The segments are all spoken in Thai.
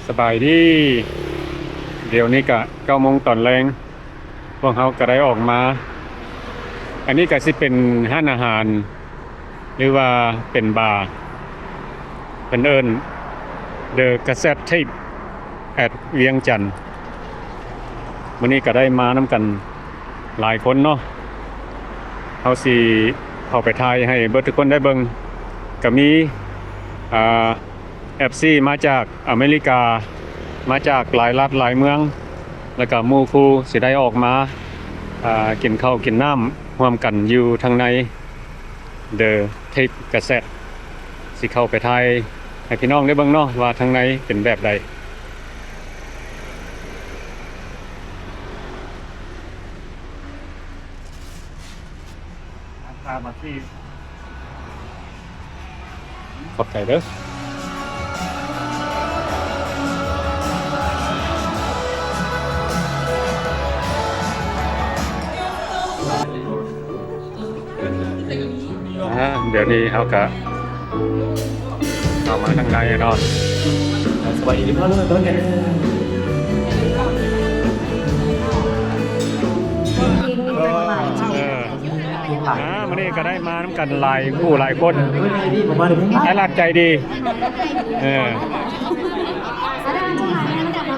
สบายดีเดี๋ยวนี้ก็9 โมงตอนแรงพวกเขาก็ได้ออกมาอันนี้ก็สิเป็นห้านอาหารหรือว่าเป็นบาร์เป็นเอิญ The Cassette Tape at เวียงจันทน์วันนี้ก็ได้มานำกันหลายคนเนาะเขาสิเข้าไปทายให้เบิดทุกคนได้เบิ่งก็มีFC มาจากอเมริกามาจากหลายรัฐหลายเมืองแล้วก็หมู่คู่สิได้ออกมากินข้าวกินน้ำร่วมกันอยู่ทางใน The Tape Cassette สิเข้าไปทายให้พี่น้องได้เบิ่งเนาะว่าทางในเป็นแบบใดมาที่ขอบใจเด้อเดี๋ยวนี้เขาก็เข้ามาทางในเนาะสบายดีมากเลยตอนนี้มันนี่ก็ได้มาน้ำกันหลายผู้หลายคนไอ้รัดใจดี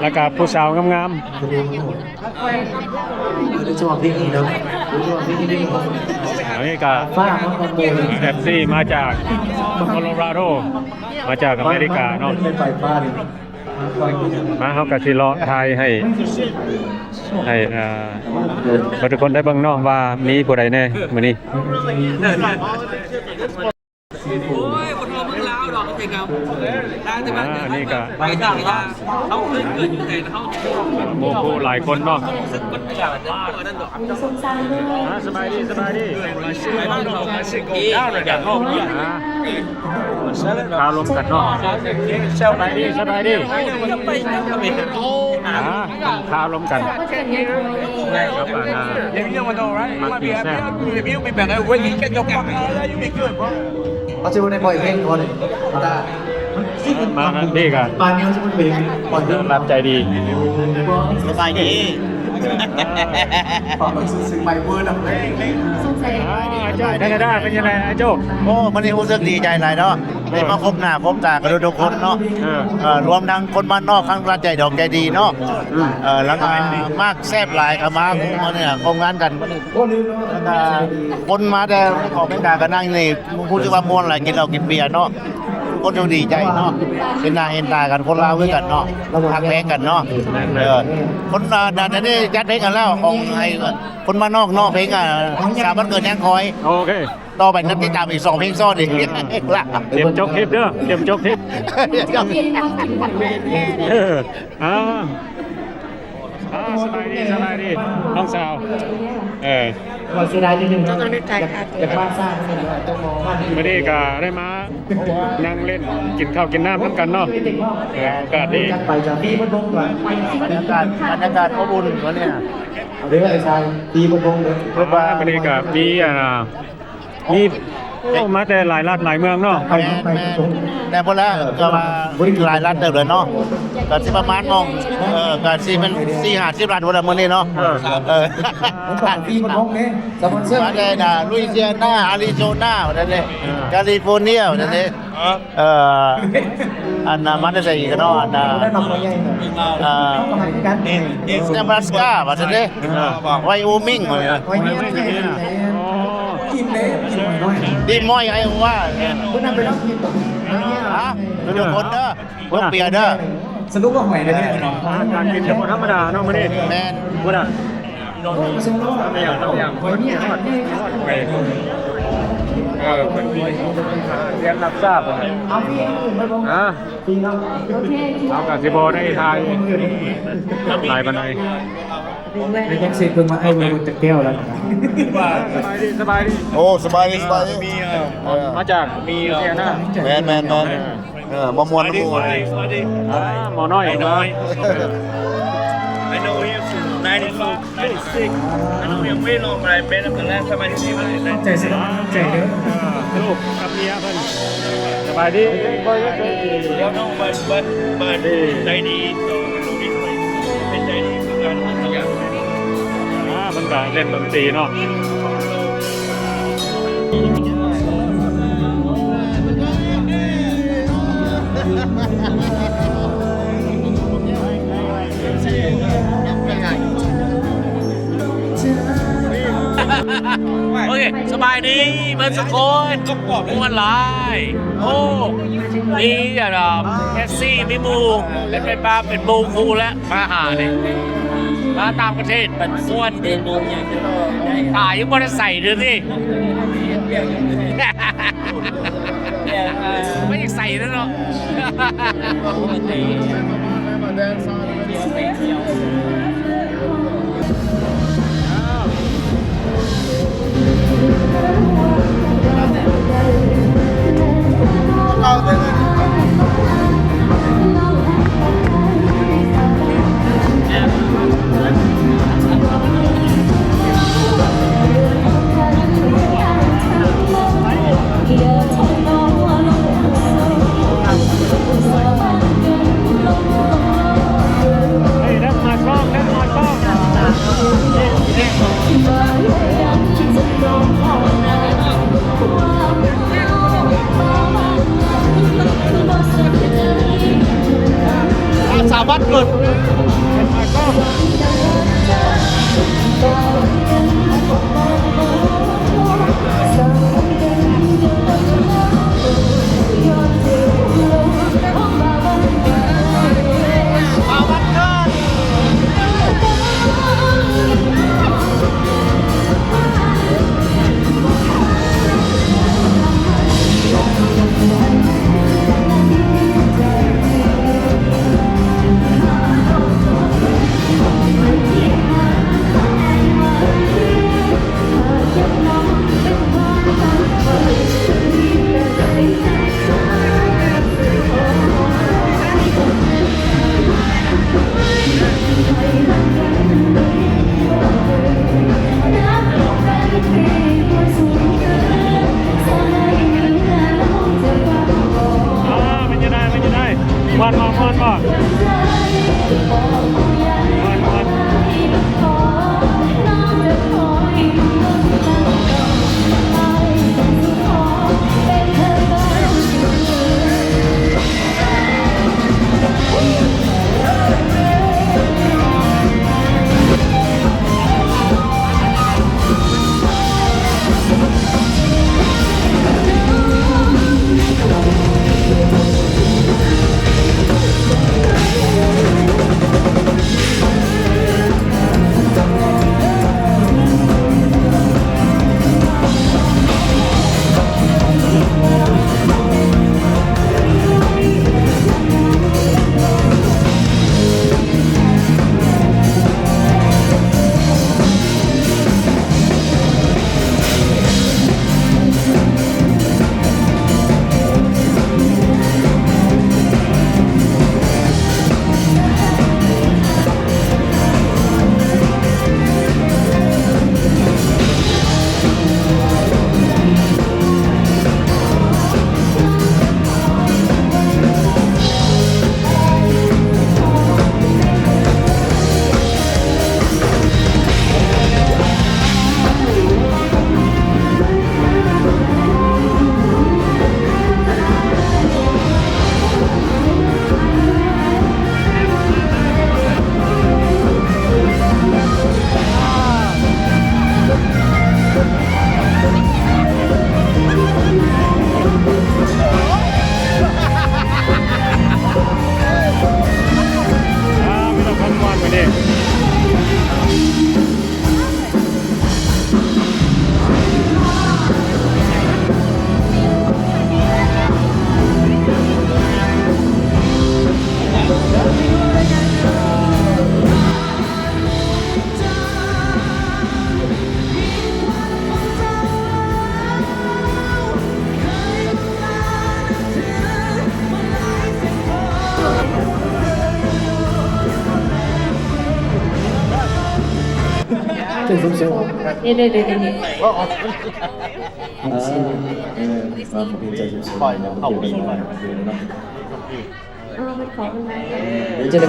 แล้วก็ผู้สาวงามๆอันนี้ก็FCมาจากโคโลราโดมาจากอเมริกาเนาะมาเขาก็สิเลาะทายให้ทุกคนได้เบิ่งเนาะว่ามีผู้ใดแน่มื้อนี้นี่ก็โมโหหลายคนเนาะสบายดีสบายดีข้าวลมกันเนาะสบายดีสบายดีข้าวลมกันมากินแซ่บเขาจะในบ่อยเพลงก่อนเลยมาดีกันปานนี้เขาจะเป็นเพลงก่อนเรื่องรับใจดีสบายดีปอนซื้อใบเวอร์ดังเลยได้เป็นยังไงไอ้โจ้โอ้มันนี่รู้สึกดีใจหลายเนาะได้มาพบหน้าพบตากันทุกคนเนาะรวมทั้งคนบ้านนอกข้างร้านใจดอกใจดีเนาะแล้วก็มากแซ่บหลายกับมาเนี่ยโครงงานกันแล้วก็คนมาแต่ขอเป็นกากันนั่งนี่พูดถึงว่ามวนอะไรกินเรากินเบียร์เนาะคนดูดีใจเนาะเป็นนาเห็นตากันคนลาวด้วยกันเนาะทักแพงกันเนาะคนนั่นนี่จัดเพลงกันแล้วของไอ้คนมานอกเพลงอ่ะสามวันเกิดยังคอยโอเคต่อไปนั้นติดตามอีก2 เพลงซ้อนอีกละเตรียมจบคลิปเด้อเตรียมจบคลิปสบายดีน้องสาวก่อนเสียดายนิดนึงนะอยากบ้านสร้างไม่ได้ก็ได้มานั่งเล่นกินข้าวกินน้ำน้ำกันเนาะอากาศดีไปจากที่บนบงก่อนบรรยากาศอบอุ่นวะเนี่ยเอาเรื่องอะไรชายตีบนบงเลยเพราะว่าไม่ได้ก็มีมาแต่หลายรัฐหลายเมืองเนาะแต่พอแล้วก็มาหลายรัฐเติมเลยเนาะก็สิประมาณมองก็สิเป็น4-50 รัฐวันละมื้อนี้เนาะผ่านที่มันห้องนี้สปอนเซอร์มาได้นะลุยเซียนาอาริโซนานั่นเลยแคลิฟอร์เนียนั่นเลยอันน่ะมันได้ใส่อีกเนาะอันน่ะเนบราสกาว่าซั่นเด้ไวโอมิงดีมอยไอ้ว่าคุณนั่งไปแล้วกินทุกคนเด้อพวกเปียเด้อสรุปว่าหอยเลยเนี่ยการกินธรรมดาเนาะมื้อนี้แม่นพูดอ่ะไม่อย่างหอยเนี่ยทอดไปเป็นเรียนรับทราบเอากับสิโบได้ทายลายบันไดในแท็กซี่เพิ่งมาไอ้เมืองตะแก้วแล้วสบายดีโอ้สบายดีมีมาจากมีเซียน่าแมนมามวนมามวนหมอน้อยนะ I know him since 95, 96. I know him way long, but I met him the last time I seen him. ใจเสียใจเด้อลูกกับเมียเพิ่น สบายดี Yeah, no, butใจดีต่อลูกนิดหน่อยเป็นใจดีคือการทำอย่าง มันก็เล่นดนตรีเนาะโอเคสบายดีเบิร์นสกลม้วนหลายโอ้มีแท็กซี่มีหมูเป็นไปปลาเป็นบูคูและมาหาเนี่ยมาตามประเทศเป็นม้วนถ่ายยังไม่ได้ใส่เลยสิไม่อยากใส่แล้วเนาะ เฮ้ยนั่นมากล้องนั่นมากล้อง สามารถเกิด มากล้อง มันจะได้วันมาวันมาวัน จุดสูงสุด นี่นี่นี่นี่ มาผมเป็นใจสูงสุดปล่อยเอาไปเนาะ ไปขอมันไหม เดี๋ยวจะได้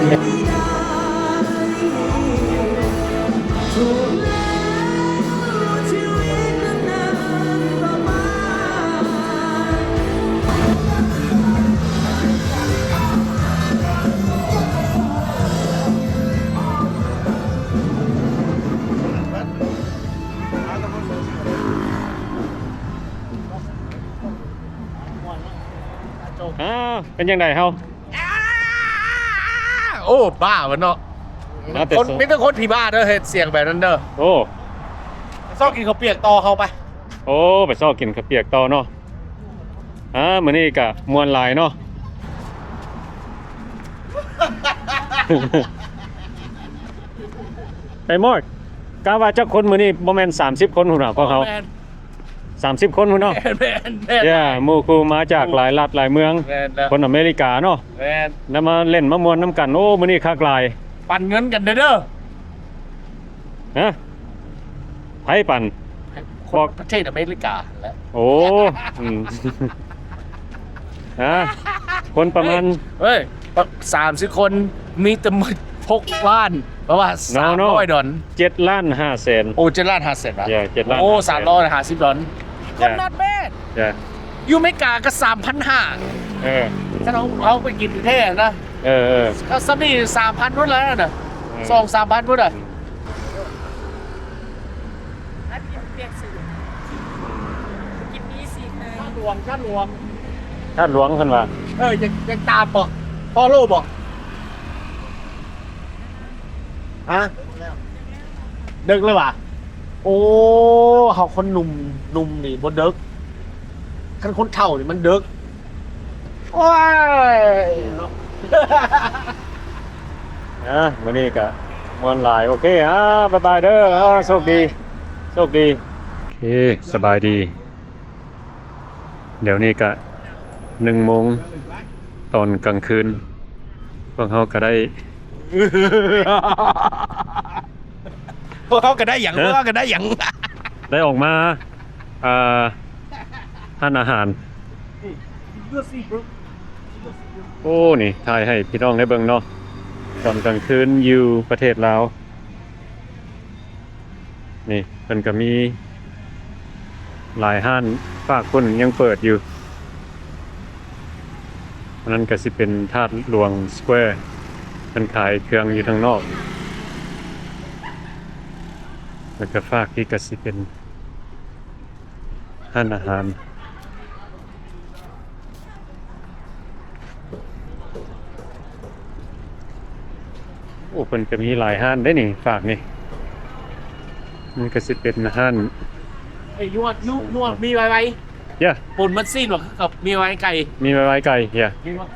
เป็นยังไงเฮา โอ้บ้าวะเนาะคนมีแต่คนผีบ้าเด้อเฮ็ดเสียงแบบนั้นเด้อ โอ้ ชอบกินข้าวเปียกต่อเขาไป โอ้ไปซอกกินข้าวเปียกต่อเนาะมื้อนี้ก็ม่วนหลายเนาะ ไปหมดกะว่าจักคนมื้อนี้บ่แม่น30 คนหุ่นน่ะพวกเขา30 คนหุ่นเนาะ แม่น ย่าหมู่ครูมาจากหลายรัฐหลายเมือง แม่นแล้ว คนอเมริกาเนาะ แม่น แล้วมาเล่นมามวนน้ำกันโอ้มื้อนี้คักหลาย ปั่นเงินกันเด้อ ฮะไผปั่น คนประเทศอเมริกาแหละ โอ้อืม คนประมาณ เฮ้ย30 คนมีแต่มือ6 ล้านเพราะว่า300 ดอล 7,500,000 โอ้7 ล้าน50 บาท Yeah 7 ล้าน โอ้350 ดอลก็ Yeah not bad จ้ะ อยู่อเมริกาก็ 3,500 เออ ถ้าเอาไปกินที่แท้นะ เออ ก็ซัมนี่3,000พุ่นแล้วนะ2-3,000พุ่นอ่ะ กินนี้สิค่ะ ชาติหลวง ท่านหลวงเพิ่นว่า ยังตามบ่พอโลบ่ฮะดึกเลยว่ะโอ้เฮาคนหนุ่มนี่บ่ดึกคันคนเฒ่านี่มันดึกโอ้ย มื้อนี้ก็ม่วนหลายโอเคบ๊ายบายเด้อโชคดีโอเคสบายดี เดี๋ยวนี้ก็1 โมงตอนกลางคืนพวกเขาก็ได้ พวกเขาก็ได้อย่างพวกเขาก็ได้อย่าง ได้ออกมาทานอาหาร โอ้นี่ถ่ายให้พี่น้องได้เบิ่งเนาะตอนกลางคืนอยู่ประเทศลาวนี่เพิ่นก็มีหลายห้านฝากคนยังเปิดอยู่อันนั้นก็สิเป็นธาตุหลวงสแควร์เพิ่นขายเครื่องอยู่ทางนอกแล้วก็ฝากที่ก็สิเป็นห้านอาหารโอ้เพิ่นก็มีหลายห้านได้นี่ฝากนี่มันก็สิเป็นห้าน ไอ้นวดมีไว้ ย่า ปุ่นมันซีนหรอกับมีไว้ไก่ มีไว้ไก่ย่า มีวะ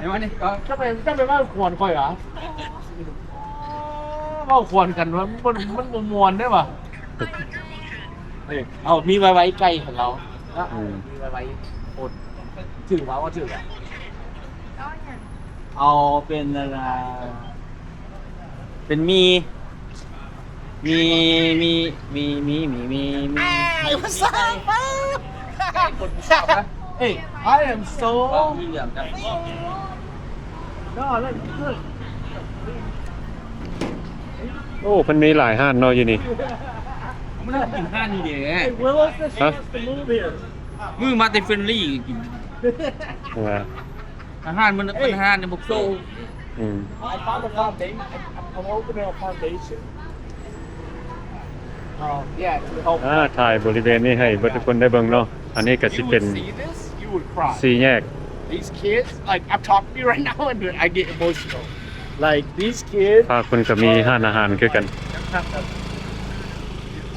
เดี๋ยวนี่จะไปว่าขวนค่อยเหรอว่าขวนกันมันมวนได้ป่ะเอามีไว้ไก่ของเรามีไว้ปุ่นถือว่าถืออ่ะ เอาเป็นอะไรเป็นมีภาษาเอ้ย I am so มีเหลืองกับ โอ้เพิ่นมีหลายห้านเนาะอยู่นี่ ไม่ได้กินข้าวนี่เด้ ฮะ มือมาเต็มเฟรนลี่กิน ว่า อาหารมันเป็นอาหารในบุกโซ I found a foundation. I'm opening a foundation. Yeah. ถ่ายบริเวณนี้ให้เบิดทุกคนได้เบิ่งเนาะอันนี้ก็สิ You เป็น would see this, you would cry. สี่แยก These kids, like I'm talking to you right now, and I get emotional. Like these kids, ภาคคุณก็มีห้านอาหารคือกัน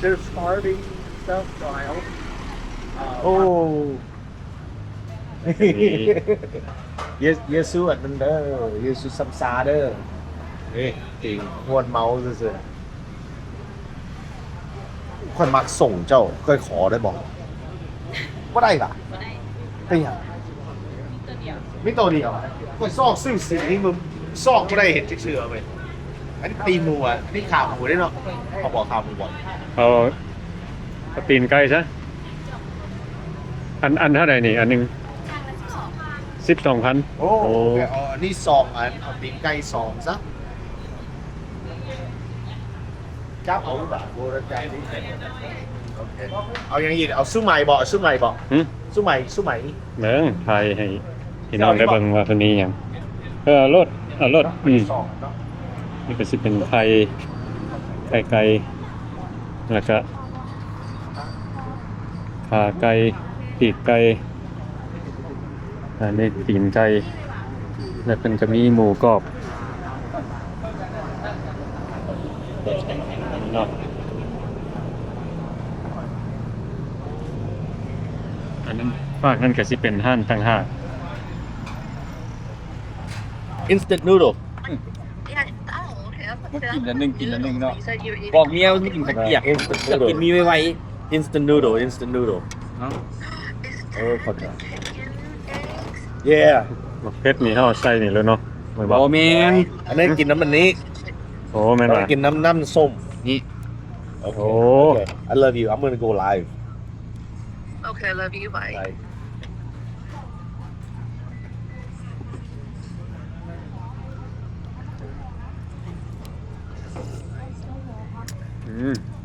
they're starving and stuff. So I hope. โอ้เยซูอันนั้นเด้อเยซูซัมซาเด้อจริงมวนเมาซื่อๆคนมักส่งเจ้าเคยขอได้บอกว่าได้ล่ะเป็นยังมีตัวเดียวก็ซอกซื้อสีมึงซอกไม่ได้เห็นเชื่อไหม อันนี้ตีนหมูอ่ะนี่ขาหมูได้เนาะเขาบอกขาหมูบ่อย เอาตีนไก่ซะอันเท่าไหร่นี่อันหนึง12,000 โอ้เอาอันนี้2อันเอาตีนไก่2ซะจับเอาแบบโบราณใจนี่โอเคเอาอย่างนี้เอาซุ้มใหม่บ่ซุ้มใหม่บ่ หึ ซุ้มใหม่ซุ้มใหม่ เบิ่งไทยให้พี่น้องได้เบิ่งว่าเพิ่นมีหยังรถ2เนาะ นี่ก็สิเป็นไข่ไก่แล้วก็ขาไก่ปีกไก่อันนี้ตีนไก่แล้วเพิ่นก็มีหมูกรอบเนาะอันนั้นฝากนั่นก็สิเป็นห้านต่างหาก instant noodle กินอันหนึงเนาะบอกเมียว่าไม่กินตะเกียบ instant อยากกินมีไว instant noodle instant noodle ๆเนาะ ขอบใจ yeah บักเพชรนี่เฮาใส่นี่แล้วเนาะไม่ บ บอก อกแมง อันนั้นกินน้ำมันนี้ โอ้แม่น เรา ว่า กินน้ำส้ม นี่ โอเค โอ้ I love you I'm gonna go live Okay, love you. Bye. Bye.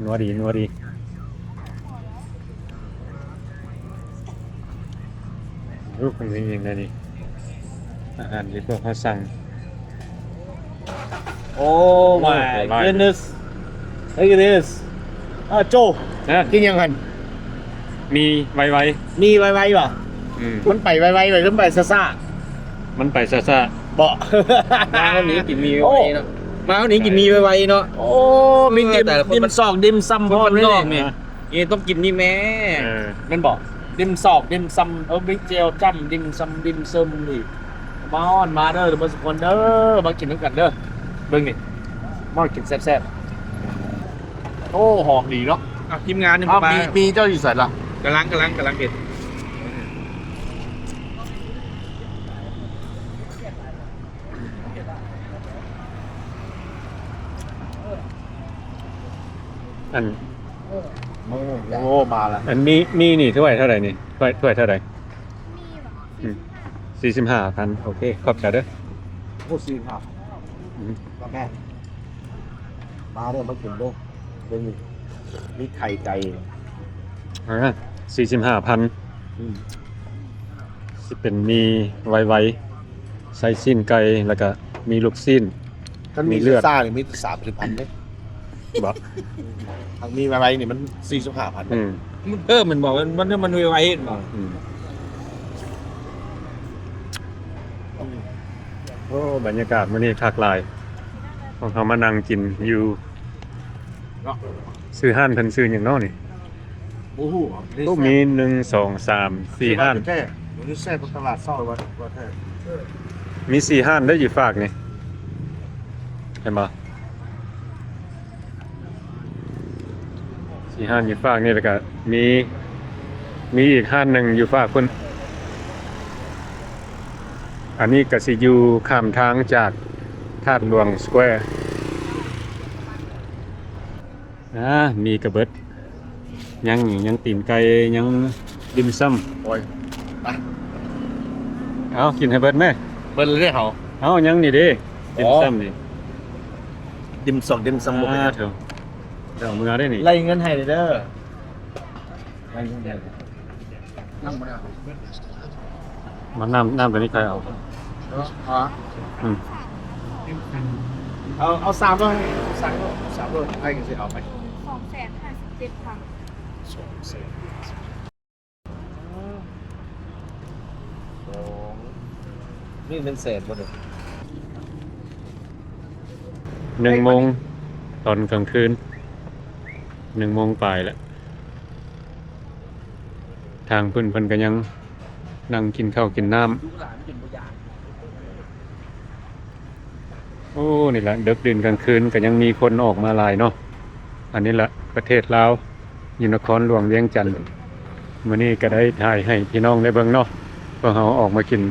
นัวดีรูปมันเป็นยังไงนี่อาหารที่พวกเขาสั่ง Oh my my goodness look at this โจ นะ กินยังไง มีไว มีไวๆป่ะ ๆ มันไปไวๆเลยหรือไปซ่า มันไปซ่า ๆเบาะ มาวันนี้กินมีไวๆเนาะมาวันนี้กินมีไวๆเนาะ โอ้มีดิม แต่ละคน ดิมซอกดิมซัมพร้อม คน เลย นอกเนี่ยนี่ต้องกินนี่แม่ มันบอกดิมซอกดิมซัมบิ๊กเจลจัมดิมซัมดิมซึมนี่มาเด้อทุกคนเด้อมากินน้ำกันเด้อเบิ่งนี่มากินแซ่บๆโอ้หอมดีเนาะ ทีมงานนี่ อ้าว มา มีเจ้าอยู่ใส่ละ กำลังเห็ด อัน โอ้มาละ อันมีนี่ถ้วยเท่าไหร่นี่ถ้วยเท่าไหร่45,000โอเคขอบใจเด้อ โอ้ซีครับ อืม แม่มาเด้อมากินเด้อเบิ่งนี่มีไข่ไก่ 45,000สิเป็นมีไวๆใส่สิ้นไก่แล้วก็มีลูกสิ้น มัน มี มี เลื เลื อ อ ด ดซ่าเนี่ยมี30,000เนี่ย บ่ ทางมีอะไรนี่มัน45,000 มันบอกว่ามันไวๆบอก โอ้บรรยากาศมื้อนี้คักหลายพวกเขามานั่งกินอยู่ซื้อห้านเพิ่นซื้อหยังเนาะนี่ โอ้โห ก็มี1 2 3 4ห้าน แท้มันแซ่บตลาดซ่อยว่าแท้ มี4ห้านได้อยู่ฝากนี่เห็นบ่4ห้านอยู่ฝากนี่แล้วก็มีอีกห้านหนึงอยู่ฝากเพิ่นอันนี้ก็สิอยู่ข้ามทางจากธาตุหลวงสแควร์มีกระเบิดยังตีนไก่ยังดิมซัม โอ้ยไป เอากินให้เบิดแม่ เบิ่งเลยเหรอ เอายังนี่เด้ดิมซัมนี่ ดิม2ดิมซัมบ่เป็น เถอะเดี๋ยวมือได้นี่ ไล่เงินให้เด้อ มันน้ำตัวนี้ใครเอาอืม เอา3ด้วย3ด้วยให้กันสิเอาไป 257,000 ค่ะ นี่เป็นเศษบ่เด้อ 1 โมงตอนกลางคืน1 โมงปลายแล้วทางเพิ่นก็ยังนั่งกินข้าวกินน้ำโอ้นี่แหละดึกดื่นกลางคืนก็ยังมีคนออกมาหลายเนาะอันนี้แหละประเทศลาวอยู่นครหลวงเวียงจันทน์มื้อนี้ก็ได้ถ่ายให้พี่น้องได้เบิ่งเนาะพวกเขาออกมากิน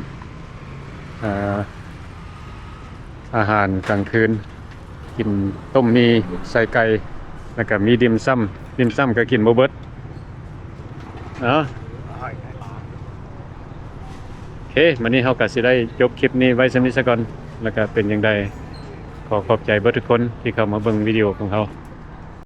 อาหารกลางคืน กินต้มมีใส่ไก่แล้วก็มีดิมซ้ำดิมซ้ำก็กินบ่เบิดโอเควันนี้เฮาก็สิได้จบคลิปนี้ไว้สำนี้ซะก่อนแล้วก็เป็นจังไดขอขอบใจเบิดทุกคนที่เข้ามาเบิ่งวิดีโอของเฮา